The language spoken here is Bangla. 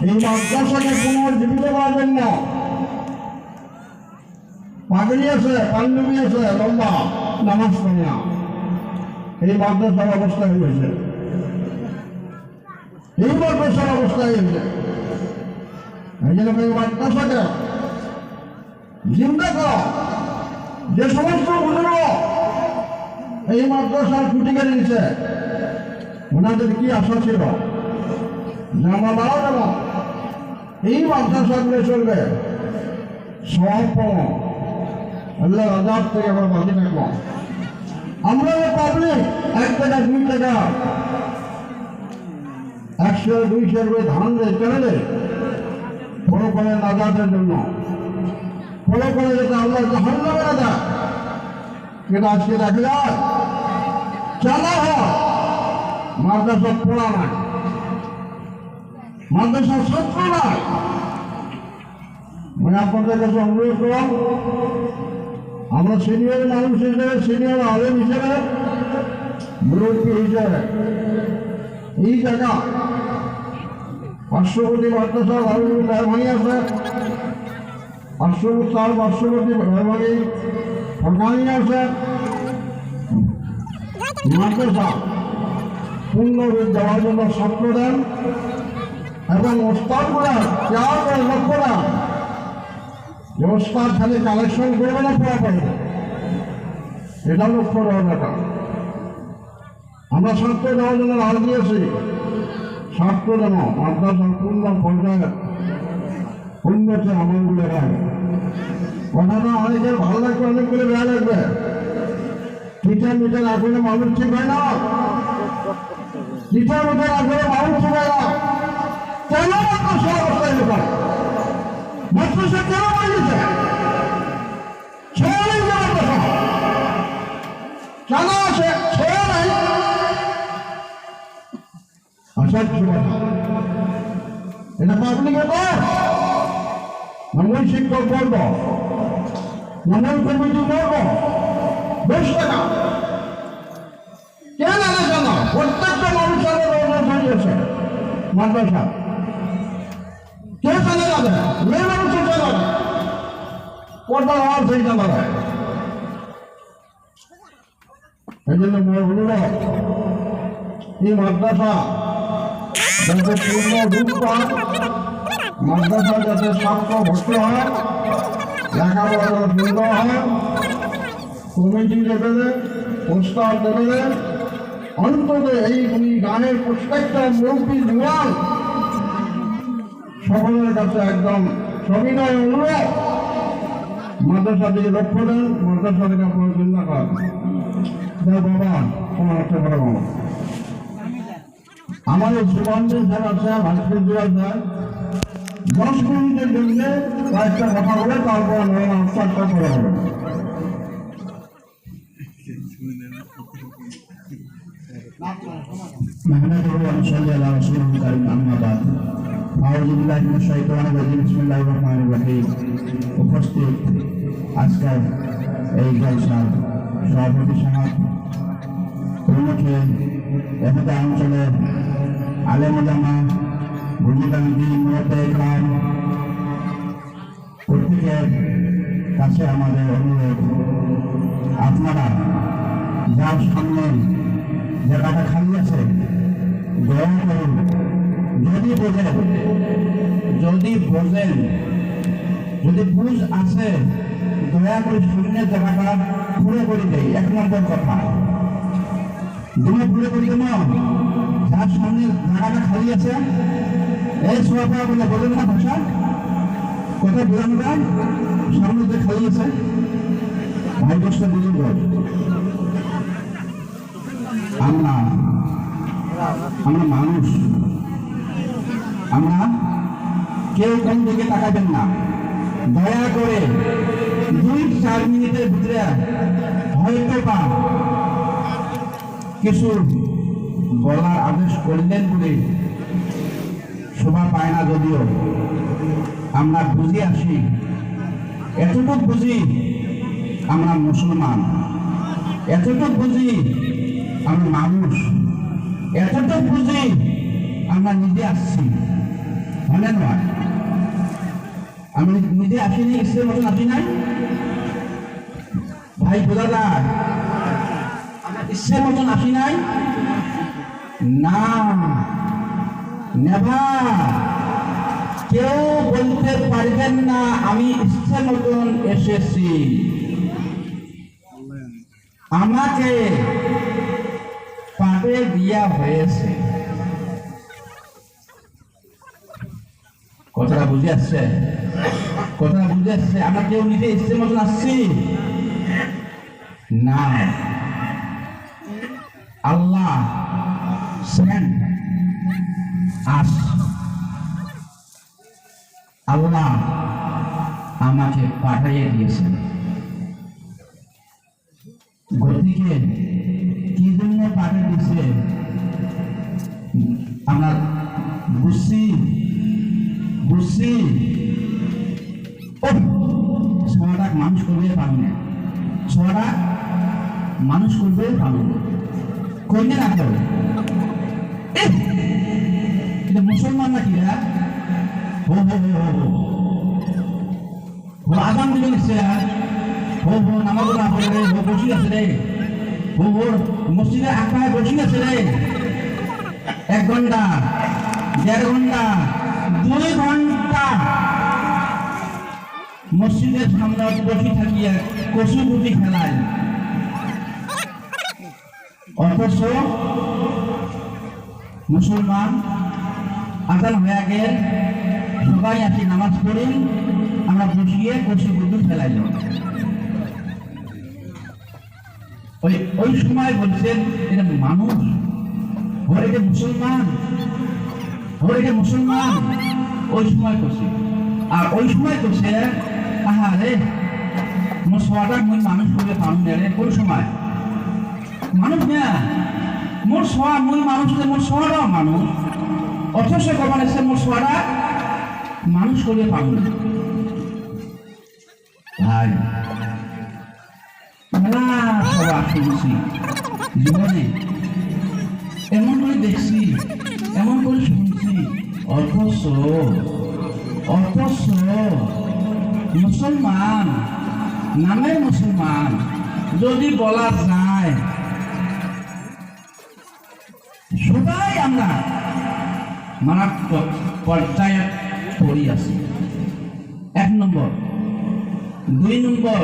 এই মাদ্রাসাকে পুনর্জীবিত করার জন্য পাগড়ি আছে, পাঞ্জাবি আছে, লম্বা নামাজ পড়ে না, এই মাদ্রাসার অবস্থা হয়েছে, এই মাদ্রাসার অবস্থা হয়েছে। এই জন্য এই মাদ্রাসাকে জিন্দা করা, যে সমস্ত বুজুর্গ এই মাদ্রাসার খুঁটি কেড়ে নিচ্ছে, ওনাদের কি আশা ছিল যে আমরা মারা যাব, এই মাদ্রাসাগুলো চলবে সব পাবো, আল্লাহ আজাদ থেকে আমরা বাঁচে থাকবো। আমরা পাবলিক 1 টাকা 2 টাকা 100 200 করে ধান দেয় কেন দেয়? ফলো করে নাজাতের জন্য, ফলো করে যেটা আল্লাহ জাহান্নামে না দেয়। কিন্তু আজকে দেখা যায় চালা হয় মাদ্রাসা পড়া নাই, মাদ্রাসার ছাত্র নাই। মানে আপনাদের কাছে অনুরোধ করলাম, আমরা সিনিয়র মানুষ হিসেবে, সিনিয়র আলেম হিসেবে, মুরব্বী হিসেবে এই জায়গা পার্শ্ববর্তী মাদ্রাসা মেহরবানি আছে, পার্শ্ববর্তী মেহরবানি সরকারি আছে, মাদ্রাসা পূর্ণরূপ দেওয়ার জন্য ছাত্র দেন এবং ওস্তাদ করে কেয়ার করে লক্ষ্য দেন যে ওস্তাদ খালি কালেকশন করবে না, পড়া পারবে, এটা লক্ষ্য দেওয়ার ব্যাপার। আমরা ছাত্র দেওয়ার জন্য রাজ দিয়েছি, ছাত্র যেন মাদ্রাসার পূর্ণ পর্যায়ে উন্নতি আমলগুলো হয়। কথাটা অনেকের ভালো লাগবে, অনেকগুলো বেড়া লাগবে। টিচার মিটার আসলে মানুষ ঠিক হয় না, টিচার মিটার আসলে মানুষ ঠিক হয় না। কেন মাদ্রাসা অবস্থায় লোক মাদ্রাসা কেন বানিয়েছে? ছেলে মাদ্রাসা কেন আছে? ছেলে নাই। এটা পাবলিকের কর, মূল শিক্ষক বলব, মূল কমিটি বলব, বেশ টাকা কেন আলোচনা না? প্রত্যেকটা মানুষের হয়েছে মাদ্রাসা, কে চলে যাবে? মেয়ে মানুষের চলে যাবে, পর্দার আওয়াজ হয়ে যাবে। এই জন্য অনুরোধ, এই মাদ্রাসা যাতে পূর্ণ রূপ পায়, মাদ্রাসা যাতে ছাত্র ভর্তি হয়, লেখাপড়া সুন্দর হয়, কমিটি লেভেলে, পোস্টার লেভেলে, অন্তত এই গানের প্রত্যেকটা মুরব্বী জোয়ান সকলের কাছে একদম সবিনয় অনুরোধ, মাদ্রাসা দিকে লক্ষ্য দেন, মাদ্রাসা থেকে আপনার চিন্তা করেন। বাবা তোমার হচ্ছে বড় বাবা আমাদের সুগন্ধের স্যার আছে, ভাস্কর জোয়ার স্যার 10 মিনিটের জন্য কয়েকটা কথা বলে তারপর আনসারটা করা হবে। উপস্থিত আজকের এই জলসার সভাপতি সমাজ প্রমুখে এখানে অঞ্চলের আলেম ওলামা, বুঝিগান্ধী, মুরব্বী ইকরাম, প্রত্যেকের কাছে আমাদের অনুরোধ, আপনারা যার সামনে জায়গাটা খালি আছে দয়া করুন, যদি বুঝ আছে দয়া করে শূন্যের জায়গাটা পুরো করে দেয়। 1 নম্বর কথা, দুটো পুরো করি কেন? যার সামনে জায়গাটা খালি আছে, এই সোয়াপা বলে বলেন না ভাষা, কোথায় বোঝানো যায়? সামনে যে খালি আছে, ভাই দশটা বুঝুন। আমরা মানুষ, আমরা কেউ কোন দিকে তাকাবেন না, দয়া করে 2-4 মিনিটের ভিতরে হয়তো বা কিছু বলার আদেশ করলেন বলে শোভা পায় না, যদিও আমরা বুঝে আসি, এতটুকু বুঝি আমরা মুসলমান, এতটুকু বুঝি আমরা মানুষ, এতটুকু বুঝি আমরা নিজে আসছি। হলে নয় আমি নিজে আসিনি ইসলামের মতন আসি নাই ভাই বোঝা যায় আমরা ইসলামের মতন আসি নাই না নেভার কেউ বলতে পারবেন না আমি ইচ্ছা মতন এসেছি আমাকে পাবে দিয়া হয়েছে কথাটা বুঝে আসছে কথাটা বুঝে আসছে আমরা কেউ নিজে ইচ্ছে মতন আসছি না আল্লাহ সেন্ড আস আল্লাহ আমাকে পাঠিয়ে দিয়েছেন গতিকে কি জন্য পাঠিয়ে দিয়েছে আমরা বুঝছি বুঝছি ছটা মানুষ করবে পারবে না ছটা মানুষ করবে পারবে না করবে না করবে এটা মুসলমান নাকি হো হো হো হো হো আগাম দিকে নিচ্ছে হো হো নামাজ না পড়ে রে হো বসে আছে রে হো হো মসজিদে আকায় বসে আছে রে 1 ঘন্টা 1.5 ঘন্টা 2 ঘন্টা মসজিদের সামনে বসে থাকিয়া কচুগুটি খেলায় অথচ মুসলমান আজান হয়ে গেল সবাই আসি নামাজ পড়ি আমরা বসিয়ে কচুগুটি খেলাই ওই সময় বলছেন এটা মানুষ এটা মুসলমান এটা মুসলমান ওই সময় করছে আর ওই সময় করছে আহারে মোর সোয়াটা মুই মানুষ করে পালন রে কোন সময় মানুষ না মোর সোয়া মুই মানুষ মোর সোয়াটাও মানুষ অথচ কমান এসে মোর সোয়াটা মানুষ করে পালন ভাই মেলা সবা শুনছি জীবনে এমন করে দেখছি এমন করে শুনছি অথচ মুসলমান নামে মুসলমান যদি বলা যায় সবাই আমরা মারাত্মক পর্যায়ে পড়ি আছি 1 নম্বর 2 নম্বর